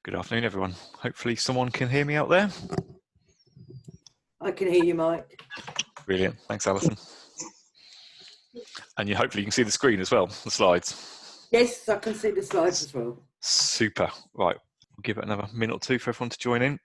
Good afternoon, everyone. Hopefully someone can hear me out there. I can hear you, Mike. Brilliant. Thanks, Alison. And hopefully you can see the screen as well, the slides. Yes, I can see the slides as well. Super. Right. We'll give it another minute or two for everyone to join in.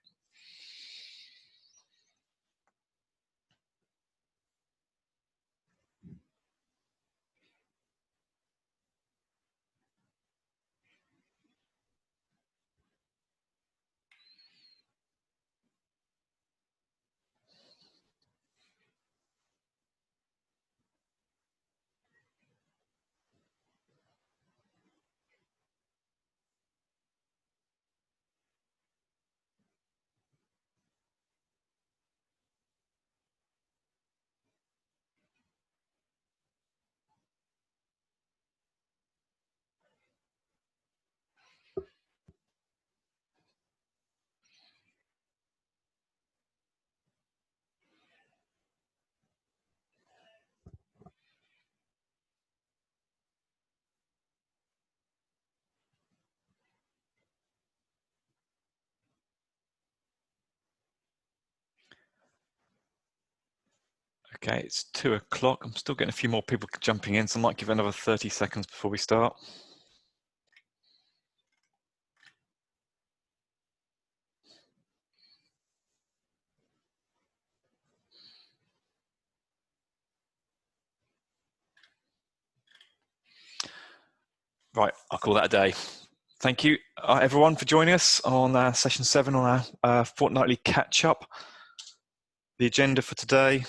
Okay, it's 2 o'clock. I'm still getting a few more people jumping in, so I might give another 30 seconds before we start. Right, I'll call that a day. Thank you, everyone, for joining us on session 7 on our fortnightly catch-up. The agenda for today,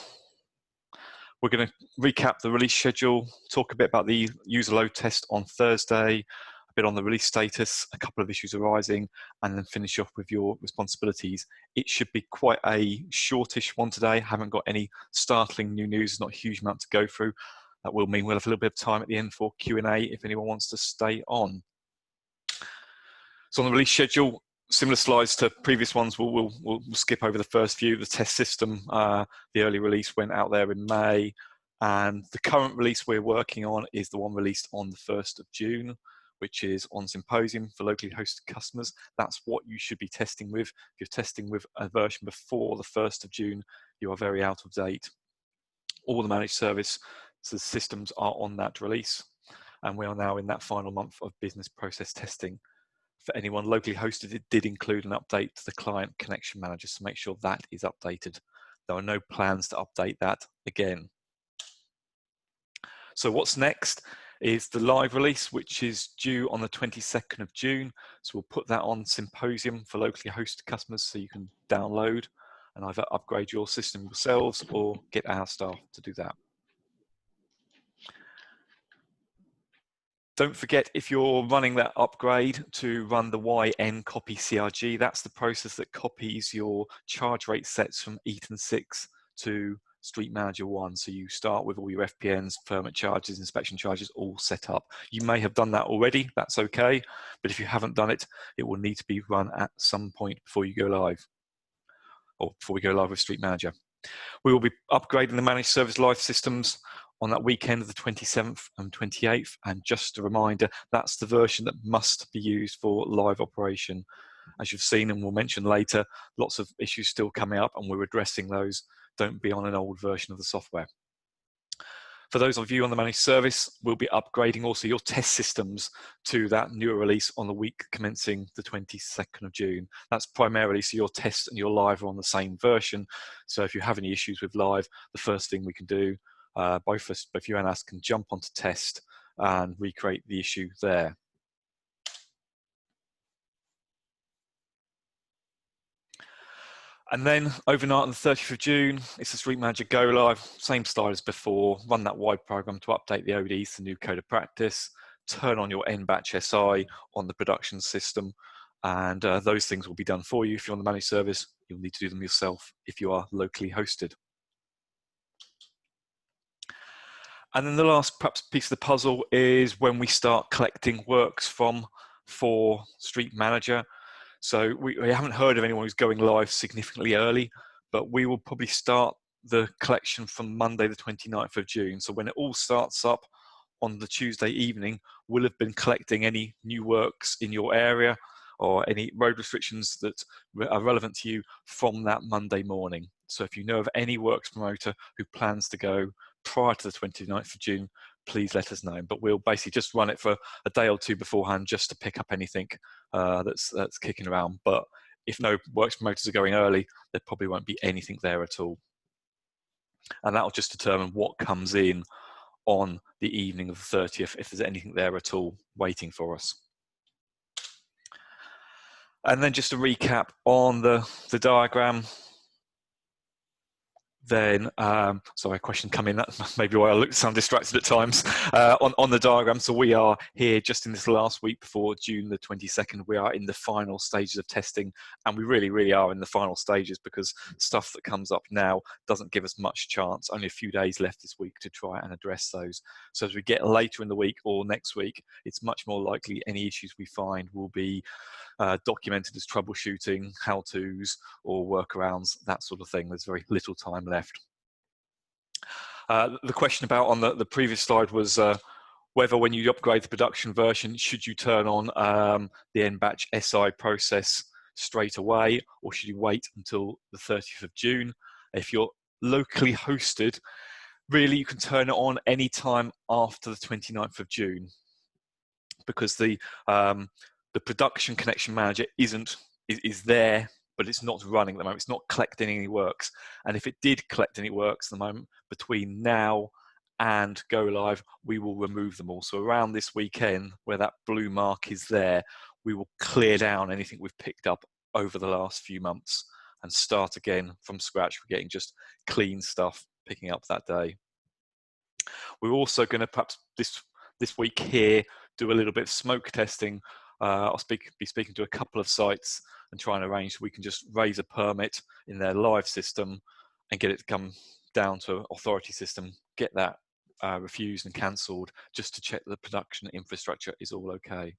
we're going to recap the release schedule, talk a bit about the user load test on Thursday, a bit on the release status, a couple of issues arising, and then finish off with your responsibilities. It should be quite a shortish one today. Haven't got any startling new news, not a huge amount to go through. That will mean we'll have a little bit of time at the end for Q&A if anyone wants to stay on. So on the release schedule, similar slides to previous ones, we'll skip over the first few. The test system, the early release went out there in May, and the current release we're working on is the one released on the 1st of June, which is on Symposium for locally hosted customers. That's what you should be testing with. If you're testing with a version before the 1st of June, you are very out of date. All the managed service systems are on that release, and we are now in that final month of business process testing. For anyone locally hosted, it did include an update to the client connection manager, so make sure that is updated. There are no plans to update that again. So what's next is the live release, which is due on the 22nd of June. So we'll put that on Symposium for locally hosted customers so you can download and either upgrade your system yourselves or get our staff to do that. Don't forget, if you're running that upgrade, to run the YN copy CRG. That's the process that copies your charge rate sets from Eton 6 to Street Manager 1. So you start with all your FPNs, permit charges, inspection charges all set up. You may have done that already, that's okay. But if you haven't done it, it will need to be run at some point before you go live, or before we go live with Street Manager. We will be upgrading the managed service live systems on that weekend of the 27th and 28th. And just a reminder, that's the version that must be used for live operation. As you've seen and we'll mention later, lots of issues still coming up and we're addressing those. Don't be on an old version of the software. For those of you on the managed service, we'll be upgrading also your test systems to that newer release on the week commencing the 22nd of June. That's primarily so your test and your live are on the same version. So if you have any issues with live, the first thing we can do, both you and us can jump onto test and recreate the issue there. And then overnight on the 30th of June, it's the Street Manager Go Live, same style as before. Run that wide program to update the ODs to new code of practice, turn on your NBatch SI on the production system, and those things will be done for you. If you're on the managed service, you'll need to do them yourself if you are locally hosted. And then the last perhaps piece of the puzzle is when we start collecting works for Street Manager. So we haven't heard of anyone who's going live significantly early, but we will probably start the collection from Monday the 29th of June. So when it all starts up on the Tuesday evening, we'll have been collecting any new works in your area or any road restrictions that are relevant to you from that Monday morning. So if you know of any works promoter who plans to go prior to the 29th of June, please let us know. But we'll basically just run it for a day or two beforehand just to pick up anything that's kicking around. But if no works promoters are going early, there probably won't be anything there at all. And that'll just determine what comes in on the evening of the 30th, if there's anything there at all waiting for us. And then just a recap on the diagram. Then, sorry, a question come in. That's maybe why I sound distracted at times. On the diagram, so we are here just in this last week before June the 22nd. We are in the final stages of testing, and we really are in the final stages because stuff that comes up now doesn't give us much chance. Only a few days left this week to try and address those. So as we get later in the week or next week, it's much more likely any issues we find will be documented as troubleshooting, how-tos, or workarounds, that sort of thing. There's very little time left. The question about on the previous slide was whether when you upgrade the production version, should you turn on the NBatch SI process straight away, or should you wait until the 30th of June? If you're locally hosted, really you can turn it on any time after the 29th of June, because the production connection manager is there, but it's not running at the moment. It's not collecting any works. And if it did collect any works at the moment, between now and go live, we will remove them all. So around this weekend, where that blue mark is there, we will clear down anything we've picked up over the last few months and start again from scratch. We're getting just clean stuff picking up that day. We're also going to perhaps this week here do a little bit of smoke testing. I'll be speaking to a couple of sites and try and arrange so we can just raise a permit in their live system and get it to come down to authority system, get that refused and cancelled, just to check the production infrastructure is all okay.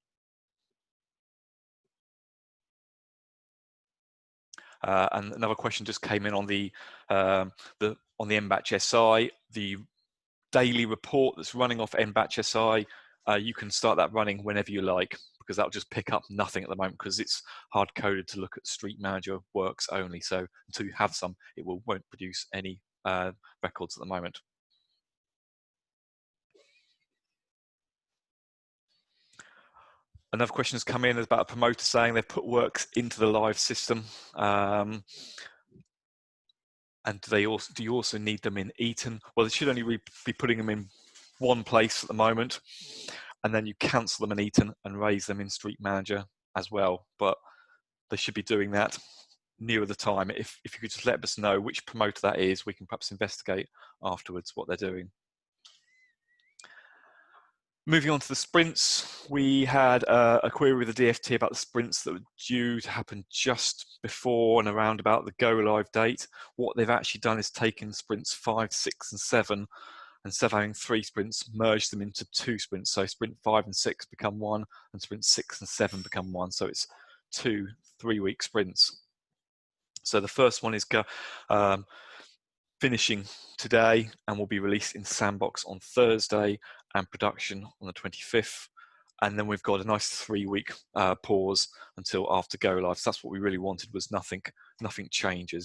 And another question just came in on the NBatch SI, the daily report that's running off NBatch SI. You can start that running whenever you like, because that'll just pick up nothing at the moment because it's hard coded to look at Street Manager works only. So until you have some, it won't produce any records at the moment. Another question has come in about a promoter saying they've put works into the live system. And do you also need them in Eton? Well, they should only be putting them in one place at the moment, and then you cancel them in Eton and raise them in Street Manager as well. But they should be doing that nearer the time. If you could just let us know which promoter that is, we can perhaps investigate afterwards what they're doing. Moving on to the sprints, we had a query with the DFT about the sprints that were due to happen just before and around about the go live date. What they've actually done is taken sprints 5, 6, and 7, and instead of having 3 sprints, merged them into 2 sprints. So sprint 5 and 6 become 1, and sprint 6 and 7 become 1. So it's 2 3-week sprints. So the first one is finishing today and will be released in Sandbox on Thursday and production on the 25th. And then we've got a nice 3-week pause until after go live. So that's what we really wanted, was nothing changing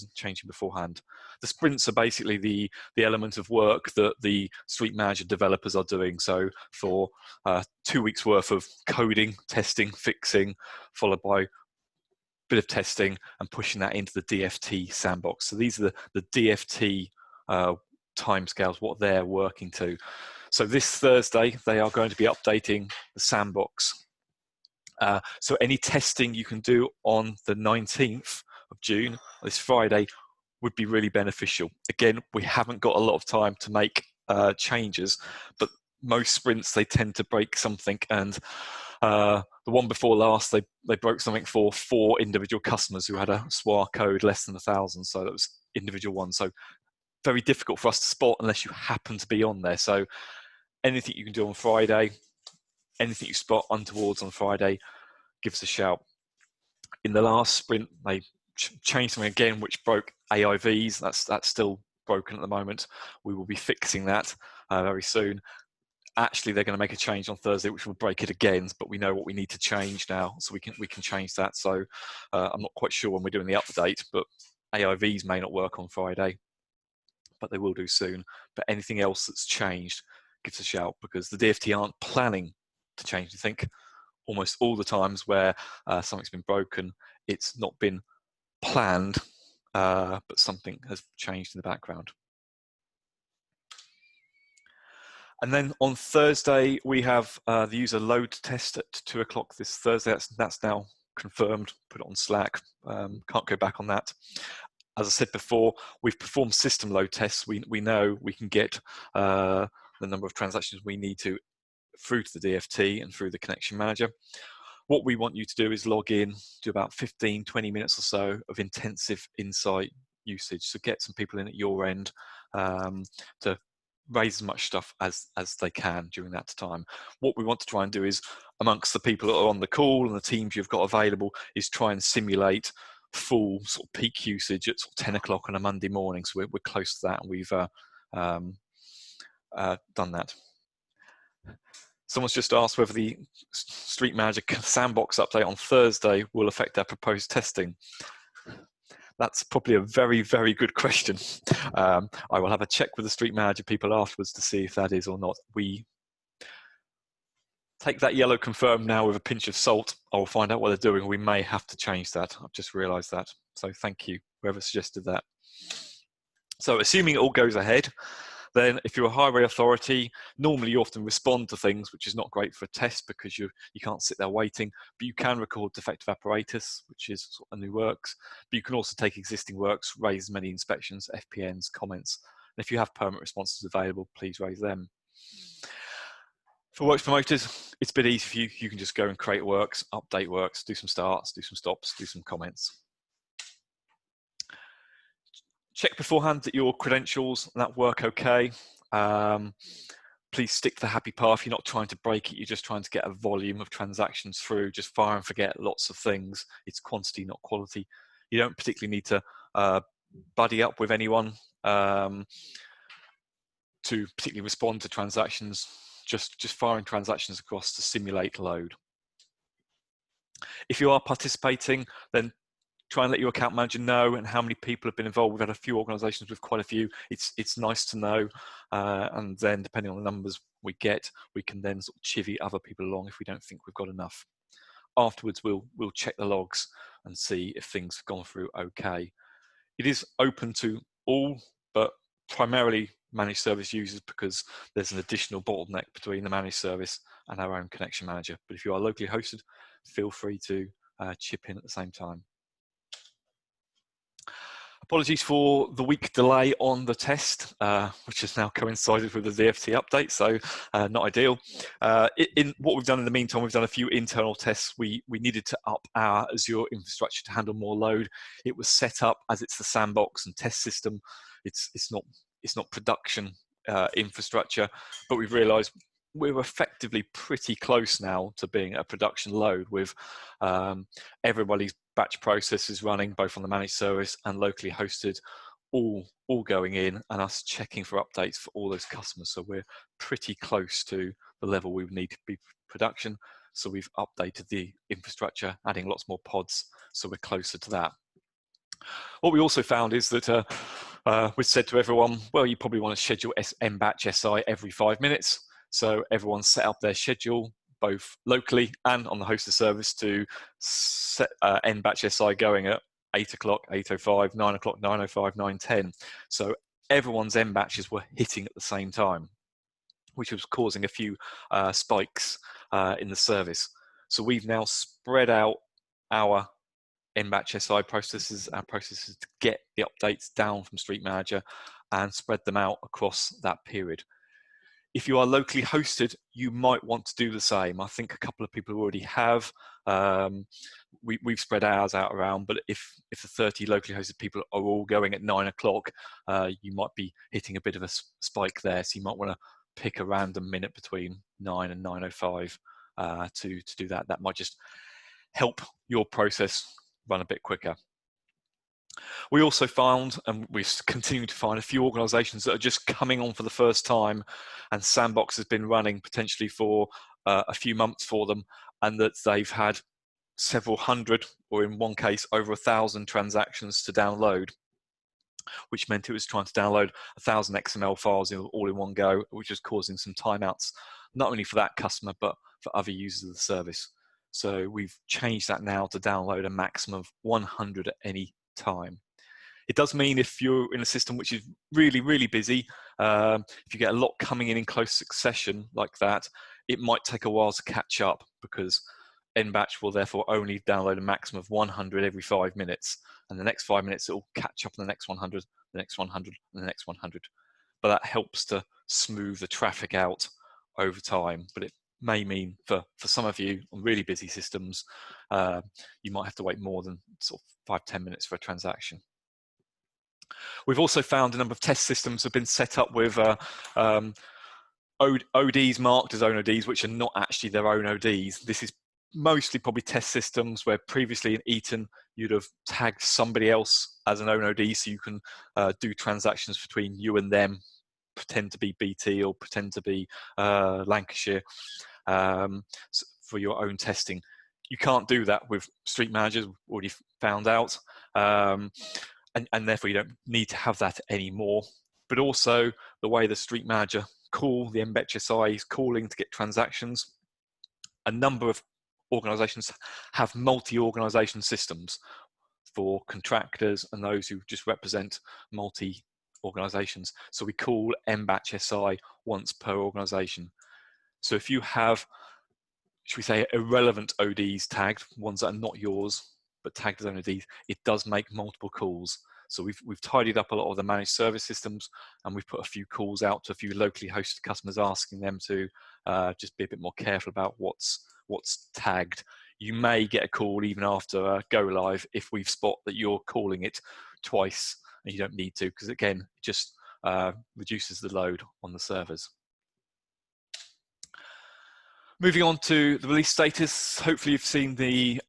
beforehand. The sprints are basically the element of work that the Street Manager developers are doing. So for 2 weeks worth of coding, testing, fixing, followed by bit of testing and pushing that into the DFT sandbox. So these are the DFT timescales, what they're working to. So this Thursday, they are going to be updating the sandbox. So any testing you can do on the 19th of June, this Friday, would be really beneficial. Again, we haven't got a lot of time to make changes, but most sprints, they tend to break something, and the one before last, they broke something for 4 individual customers who had a SWA code less than 1,000. So that was individual ones. So very difficult for us to spot unless you happen to be on there. So anything you can do on Friday, anything you spot untowards on Friday, give us a shout. In the last sprint, they changed something again, which broke AIVs. That's still broken at the moment. We will be fixing that very soon. actually they're going to make a change on Thursday, which will break it again, but we know what we need to change now, so we can change that. So I'm not quite sure when we're doing the update, but AIVs may not work on Friday, but they will do soon. But anything else that's changed, give us a shout, because the DFT aren't planning to change anything. Almost all the times where something's been broken, it's not been planned, but something has changed in the background. And then on Thursday, we have the user load test at 2 o'clock this Thursday. That's now confirmed, put it on Slack. Can't go back on that. As I said before, we've performed system load tests. We know we can get the number of transactions we need to through to the DFT and through the connection manager. What we want you to do is log in, do about 15, 20 minutes or so of intensive insight usage. So get some people in at your end to raise as much stuff as they can during that time. What we want to try and do is, amongst the people that are on the call and the teams you've got available, is try and simulate full sort of peak usage at sort of 10 o'clock on a Monday morning. So we're close to that, and we've done that. Someone's just asked whether the Street Manager sandbox update on Thursday will affect our proposed testing. That's probably a very, very good question. I will have a check with the Street Manager people afterwards to see if that is or not. We take that yellow confirm now with a pinch of salt. I'll find out what they're doing. We may have to change that. I've just realized that. So thank you, whoever suggested that. So assuming it all goes ahead, then if you're a highway authority, normally you often respond to things, which is not great for a test because you can't sit there waiting, but you can record defective apparatus, which is sort of new works. But you can also take existing works, raise many inspections, FPNs, comments. And if you have permanent responses available, please raise them. For works promoters, it's a bit easy for you. You can just go and create works, update works, do some starts, do some stops, do some comments. Check beforehand that your credentials and that work okay. Please stick to the happy path. You're not trying to break it. You're just trying to get a volume of transactions through. Just fire and forget lots of things. It's quantity, not quality. You don't particularly need to buddy up with anyone to particularly respond to transactions. Just firing transactions across to simulate load. If you are participating, then try and let your account manager know and how many people have been involved. We've had a few organisations with quite a few. It's nice to know, and then depending on the numbers we get, we can then sort of chivvy other people along if we don't think we've got enough. Afterwards, we'll check the logs and see if things have gone through okay. It is open to all, but primarily managed service users, because there's an additional bottleneck between the managed service and our own connection manager. But if you are locally hosted, feel free to chip in at the same time. Apologies for the week delay on the test, which has now coincided with the DFT update, so not ideal. In what we've done in the meantime, we've done a few internal tests. We needed to up our Azure infrastructure to handle more load. It was set up as it's the sandbox and test system. It's not production infrastructure, but we've realised we're effectively pretty close now to being a production load with everybody's batch processes running both on the managed service and locally hosted, all going in, and us checking for updates for all those customers. So we're pretty close to the level we would need to be production. So we've updated the infrastructure, adding lots more pods, so we're closer to that. What we also found is that we said to everyone, well, you probably want to schedule mbatch SI every 5 minutes. So everyone set up their schedule, both locally and on the hosted service, to set mbatch SI going at 8 o'clock, 8:05, 9 o'clock, 9:05, 9:10. So everyone's mbatches were hitting at the same time, which was causing a few spikes in the service. So we've now spread out our mbatch SI processes, our processes, to get the updates down from Street Manager and spread them out across that period. If you are locally hosted, you might want to do the same. I think a couple of people already have. We've spread ours out around, but if the 30 locally hosted people are all going at 9 o'clock, you might be hitting a bit of a spike there. So you might want to pick a random minute between 9 and 9:05 to do that. That might just help your process run a bit quicker. We also found, and we continue to find, a few organisations that are just coming on for the first time, and Sandbox has been running potentially for a few months for them, and that they've had several hundred, or in one case over 1,000 transactions to download, which meant it was trying to download 1,000 XML files all in one go, which was causing some timeouts, not only for that customer, but for other users of the service. So we've changed that now to download a maximum of 100 at any time. It does mean if you're in a system which is really, really busy, if you get a lot coming in close succession like that, it might take a while to catch up, because NBatch will therefore only download a maximum of 100 every 5 minutes. And the next 5 minutes, it will catch up on the next 100, the next 100, and the next 100. But that helps to smooth the traffic out over time. But it may mean for some of you on really busy systems, you might have to wait more than sort of 5-10 minutes for a transaction. We've also found a number of test systems have been set up with ODs marked as own ODs, which are not actually their own ODs. This is mostly probably test systems where previously in Eaton you'd have tagged somebody else as an own OD, so you can do transactions between you and them, pretend to be BT or pretend to be Lancashire for your own testing. You can't do that with Street Managers, already found out. And therefore you don't need to have that anymore. But also the way the Street Manager call, the Embed SI is calling to get transactions. A number of organisations have multi-organisation systems for contractors and those who just represent multi-organisations. So we call Embed SI once per organisation. So if you have, should we say, irrelevant ODs tagged, ones that are not yours, but tagged as own ODs, it does make multiple calls. So we've tidied up a lot of the managed service systems, and we've put a few calls out to a few locally hosted customers, asking them to just be a bit more careful about what's tagged. You may get a call even after go live if we've spot that you're calling it twice, and you don't need to, because again, it just reduces the load on the servers. Moving on to the release status, hopefully you've seen the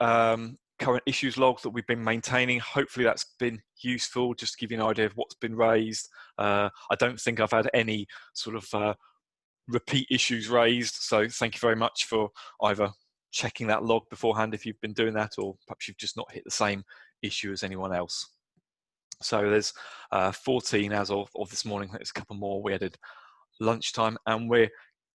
current issues log that we've been maintaining. Hopefully that's been useful, just to give you an idea of what's been raised. I don't think I've had any sort of repeat issues raised, so thank you very much for either checking that log beforehand if you've been doing that, or perhaps you've just not hit the same issue as anyone else. So there's 14 as of this morning. There's a couple more we added lunchtime, and we're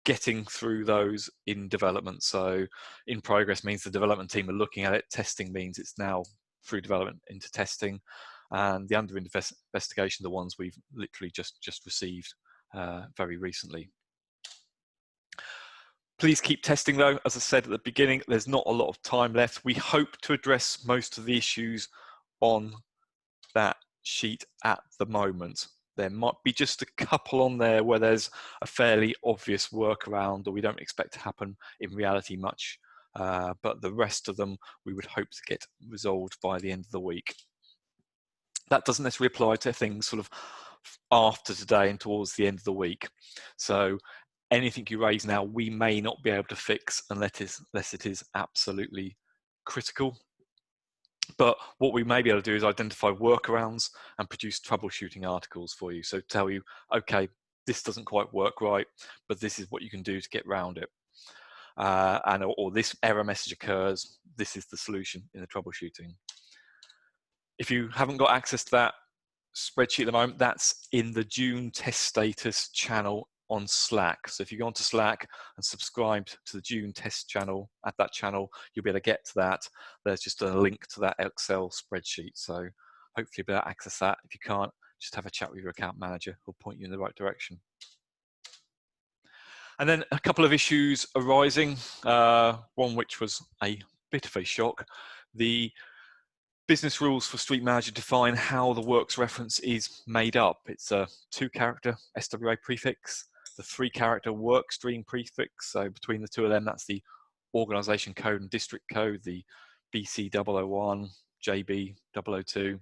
getting through those in development. So in progress means the development team are looking at it. Testing means it's now through development into testing, and the under investigation, the ones we've literally just received very recently. Please keep testing though. As I said at the beginning, there's not a lot of time left. We hope to address most of the issues on that sheet at the moment. There might be just a couple on there where there's a fairly obvious workaround, or we don't expect to happen in reality much, but the rest of them we would hope to get resolved by the end of the week. That doesn't necessarily apply to things sort of after today and towards the end of the week. So anything you raise now, we may not be able to fix unless it is absolutely critical. But what we may be able to do is identify workarounds and produce troubleshooting articles for you. So tell you, okay, this doesn't quite work right, but this is what you can do to get around it. Or this error message occurs, this is the solution in the troubleshooting. If you haven't got access to that spreadsheet at the moment, that's in the June test status channel on Slack. So if you go onto Slack and subscribe to the June test channel, at that channel, you'll be able to get to that. There's just a link to that Excel spreadsheet. So hopefully you'll be able to access that. If you can't, just have a chat with your account manager who'll point you in the right direction. And then a couple of issues arising, one which was a bit of a shock. The business rules for Street Manager define how the works reference is made up. It's a 2-character SWA prefix, the 3-character work stream prefix. So between the two of them, that's the organization code and district code, the BC001, JB002,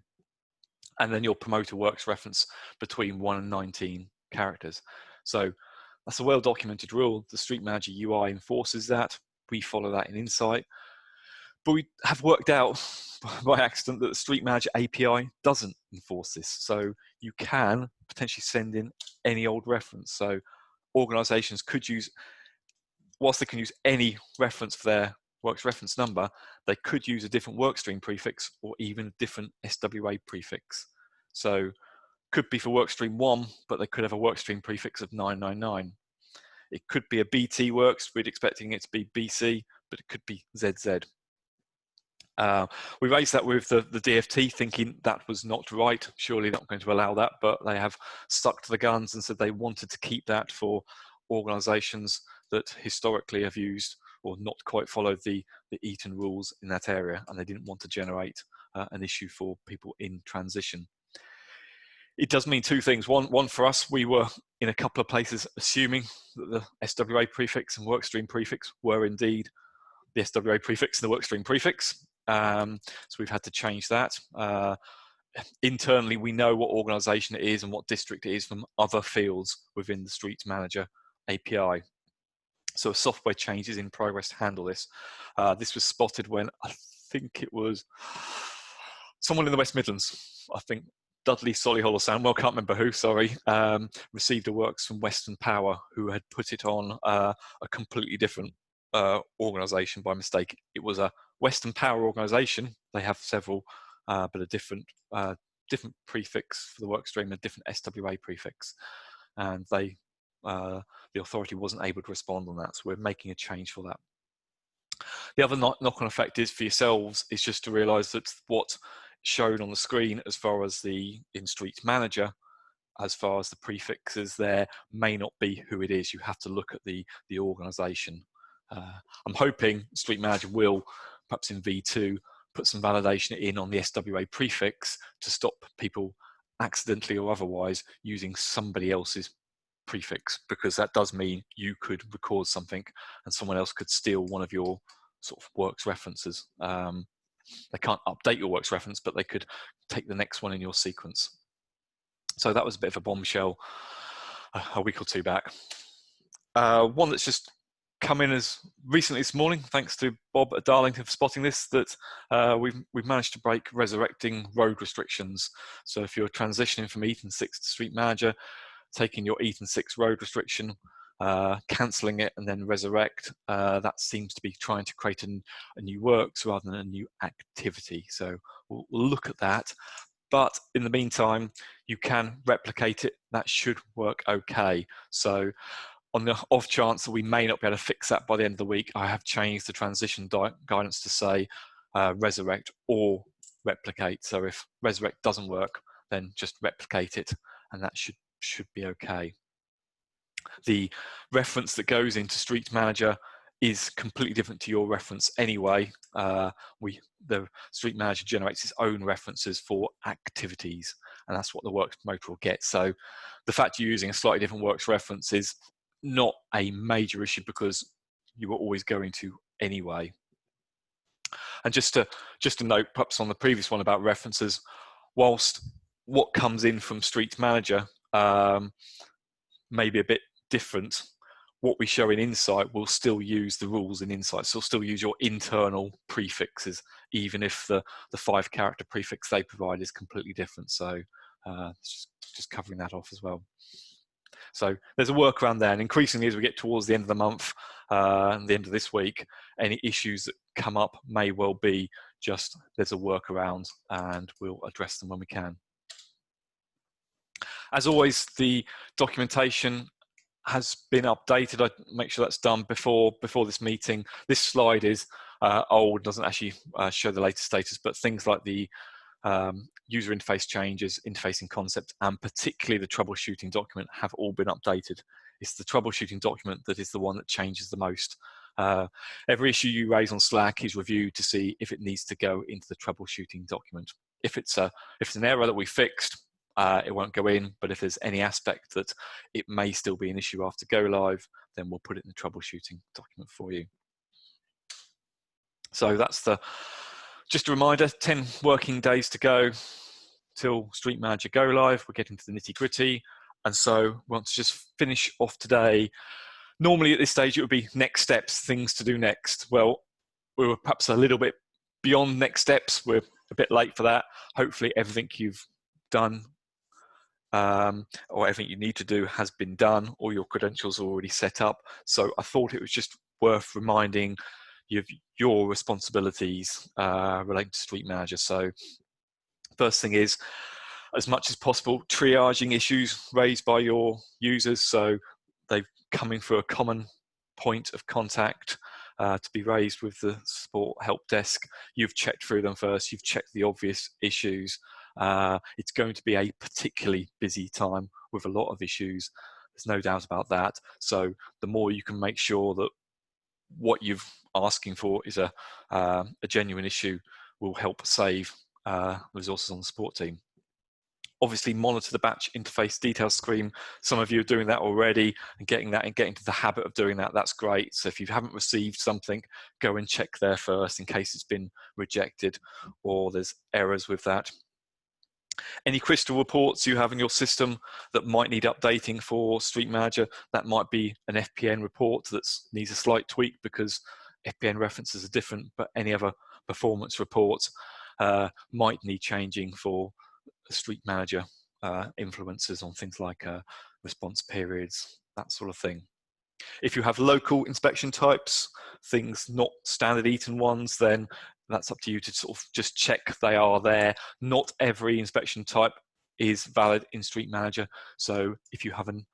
and then your promoter works reference between 1 and 19 characters. So that's a well-documented rule. The Street Manager UI enforces that. We follow that in Insight. But we have worked out by accident that the Street Manager API doesn't enforce this. So you can potentially send in any old reference. So organizations could use, whilst they can use any reference for their works reference number, they could use a different workstream prefix or even a different SWA prefix. So could be for workstream 1, but they could have a workstream prefix of 999. It could be a BT works, we're expecting it to be BC, but it could be ZZ. We raised that with the DFT, thinking that was not right, surely not going to allow that, but they have stuck to the guns and said they wanted to keep that for organisations that historically have used or not quite followed the Eaton rules in that area, and they didn't want to generate an issue for people in transition. It does mean two things. One for us, we were in a couple of places assuming that the SWA prefix and workstream prefix were indeed the SWA prefix and the workstream prefix. So we've had to change that. Internally, we know what organisation it is and what district it is from other fields within the Street Manager API. So a software change is in progress to handle this. This was spotted when I think it was someone in the West Midlands, I think Dudley Solihull or Sound, well, can't remember who, sorry, received a works from Western Power, who had put it on a completely different organisation by mistake. It was a Western Power organisation. They have several, but a different prefix for the workstream, a different SWA prefix, and they the authority wasn't able to respond on that. So we're making a change for that. The other knock-on effect is for yourselves is just to realise that what's shown on the screen as far as the in-Street Manager, as far as the prefixes there, may not be who it is. You have to look at the organisation. I'm hoping Street Manager will, perhaps in V2, put some validation in on the SWA prefix to stop people accidentally or otherwise using somebody else's prefix, because that does mean you could record something and someone else could steal one of your sort of works references. They can't update your works reference, but they could take the next one in your sequence. So that was a bit of a bombshell a week or two back. One that's just come in as recently this morning, thanks to Bob at Darlington for spotting this, that we've managed to break resurrecting road restrictions. So if you're transitioning from Eaton 6 to Street Manager, taking your Eaton 6 road restriction, cancelling it and then resurrect, that seems to be trying to create a new works rather than a new activity. So we'll look at that. But in the meantime, you can replicate it. That should work okay. So on the off chance that we may not be able to fix that by the end of the week, I have changed the transition guidance to say resurrect or replicate. So if resurrect doesn't work, then just replicate it, and that should be okay. The reference that goes into Street Manager is completely different to your reference anyway. The Street Manager generates its own references for activities, and that's what the works motor will get. So the fact you're using a slightly different works reference is not a major issue, because you were always going to anyway. And just to note, perhaps on the previous one about references, whilst what comes in from Street Manager may be a bit different, what we show in Insight will still use the rules in Insight. So still use your internal prefixes, even if the 5-character prefix they provide is completely different. So just covering that off as well. So there's a workaround there, and increasingly as we get towards the end of the month and the end of this week, any issues that come up may well be just there's a workaround, and we'll address them when we can. As always, the documentation has been updated. I make sure that's done before this meeting. This slide is old, doesn't actually show the latest status, but things like the user interface changes, interfacing concept, and particularly the troubleshooting document have all been updated. It's the troubleshooting document that is the one that changes the most. Every issue you raise on Slack is reviewed to see if it needs to go into the troubleshooting document. If it's an error that we fixed, it won't go in, but if there's any aspect that it may still be an issue after go live, then we'll put it in the troubleshooting document for you. So that's just a reminder, 10 working days to go till Street Manager go live. We're getting to the nitty gritty. And so we want to just finish off today. Normally at this stage, it would be next steps, things to do next. Well, we were perhaps a little bit beyond next steps, we're a bit late for that. Hopefully everything you've done or everything you need to do has been done, or your credentials are already set up. So I thought it was just worth reminding you of your responsibilities relating to Street Manager. So first thing is, as much as possible, triaging issues raised by your users. So they've coming through a common point of contact to be raised with the support help desk. You've checked through them first. You've checked the obvious issues. It's going to be a particularly busy time with a lot of issues. There's no doubt about that. So the more you can make sure that what you're asking for is a genuine issue will help save resources on the support team. Obviously, monitor the batch interface details screen. Some of you are doing that already and getting to the habit of doing that. That's great. So if you haven't received something, go and check there first in case it's been rejected or there's errors with that. Any crystal reports you have in your system that might need updating for Street Manager, that might be an FPN report that needs a slight tweak because FPN references are different, but any other performance reports might need changing for Street Manager influences on things like response periods, that sort of thing. If you have local inspection types, things not standard Eaton ones, then that's up to you to sort of just check they are there. Not every inspection type is valid in Street Manager. So if you have an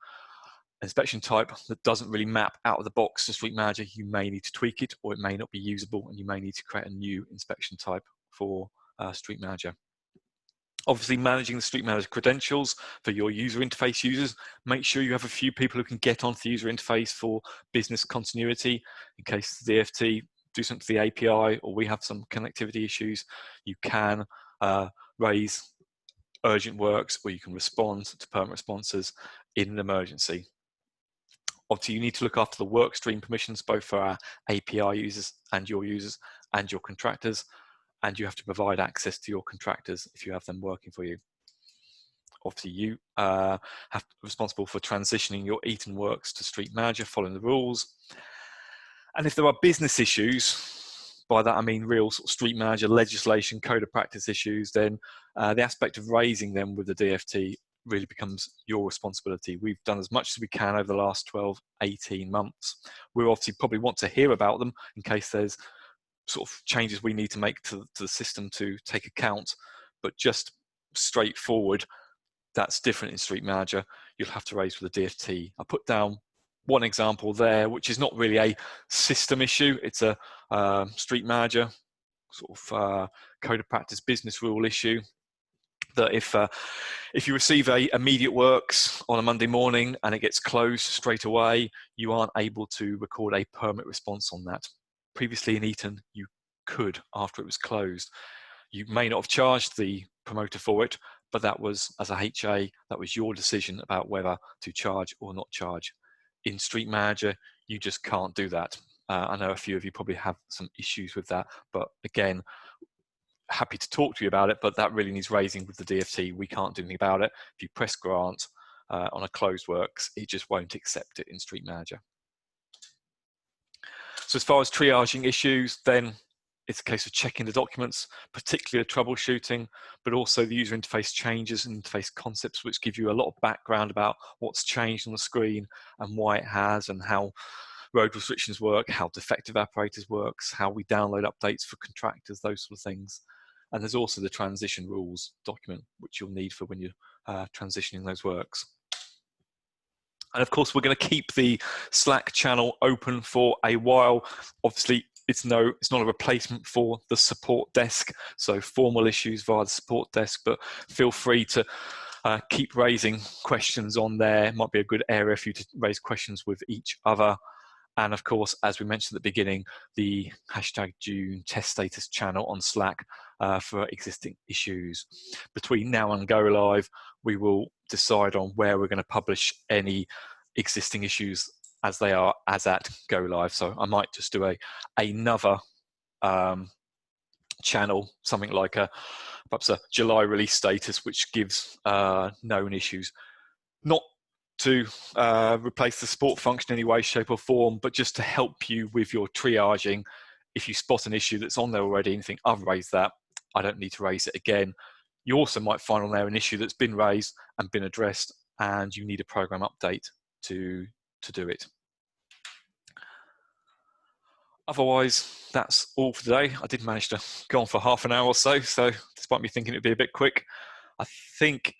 inspection type that doesn't really map out of the box to Street Manager, you may need to tweak it, or it may not be usable and you may need to create a new inspection type for Street Manager. Obviously, managing the Street Manager credentials for your user interface users. Make sure you have a few people who can get onto the user interface for business continuity. In case the DFT do something to the API or we have some connectivity issues, you can raise urgent works or you can respond to permanent responses in an emergency. Obviously, you need to look after the work stream permissions, both for our API users and your contractors. And you have to provide access to your contractors if you have them working for you. Obviously, you have responsible for transitioning your Eaton works to Street Manager, following the rules. And if there are business issues, by that I mean real sort of Street Manager legislation, code of practice issues, then the aspect of raising them with the DFT really becomes your responsibility. We've done as much as we can over the last 12, 18 months. We obviously probably want to hear about them in case there's sort of changes we need to make to the system to take account, but just straightforward, that's different in Street Manager. You'll have to raise with the DFT. I put down one example there, which is not really a system issue. It's a Street Manager sort of code of practice business rule issue. That if you receive a immediate works on a Monday morning and it gets closed straight away, you aren't able to record a permit response on that. Previously in Eaton, you could after it was closed. You may not have charged the promoter for it, but that was, as a HA, that was your decision about whether to charge or not charge. In Street Manager, you just can't do that. I know a few of you probably have some issues with that, but again, happy to talk to you about it, but that really needs raising with the DFT. We can't do anything about it. If you press grant on a closed works, it just won't accept it in Street Manager. So as far as triaging issues, then it's a case of checking the documents, particularly the troubleshooting, but also the user interface changes and interface concepts, which give you a lot of background about what's changed on the screen and why it has, and how road restrictions work, how defective apparatus works, how we download updates for contractors, those sort of things. And there's also the transition rules document, which you'll need for when you're transitioning those works. And of course, we're going to keep the Slack channel open for a while. Obviously, it's not a replacement for the support desk, so formal issues via the support desk, but feel free to keep raising questions on there. It might be a good area for you to raise questions with each other. And of course, as we mentioned at the beginning, the #June test status channel on Slack for existing issues. Between now and go live, we will decide on where we're going to publish any existing issues as they are as at go live. So I might just do another channel, something like perhaps a July release status, which gives known issues. Not to replace the support function in any way, shape or form, but just to help you with your triaging if you spot an issue that's on there already and think, I've raised that, I don't need to raise it again. You also might find on there an issue that's been raised and been addressed, and you need a program update to do it. Otherwise, that's all for today. I did manage to go on for half an hour or so, so despite me thinking it'd be a bit quick, I think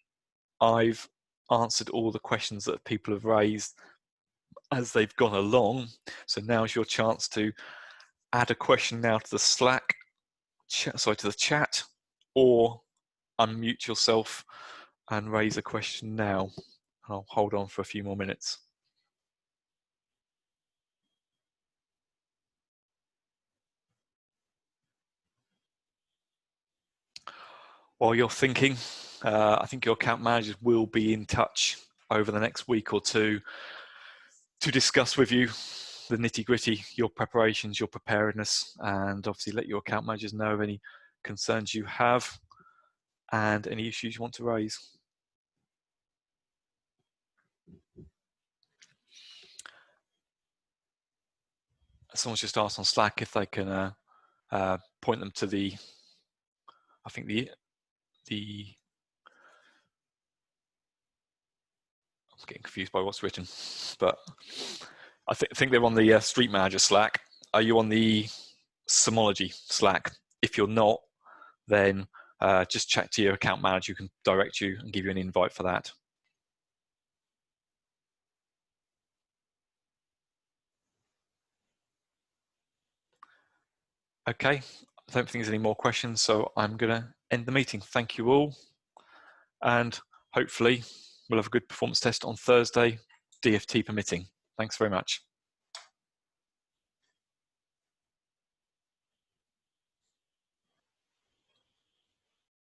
I've answered all the questions that people have raised as they've gone along. So now's your chance to add a question now to the Slack, to the chat, or unmute yourself and raise a question now. I'll hold on for a few more minutes. While you're thinking, I think your account managers will be in touch over the next week or two to discuss with you the nitty-gritty, your preparations, your preparedness, and obviously let your account managers know of any concerns you have and any issues you want to raise. Someone's just asked on Slack if they can point them to the, I think I'm getting confused by what's written, but I think they're on the Street Manager Slack. Are you on the Symology Slack? If you're not, then just chat to your account manager who can direct you and give you an invite for that. Okay, I don't think there's any more questions, so I'm going to end the meeting. Thank you all, and hopefully we'll have a good performance test on Thursday, DFT permitting. Thanks very much.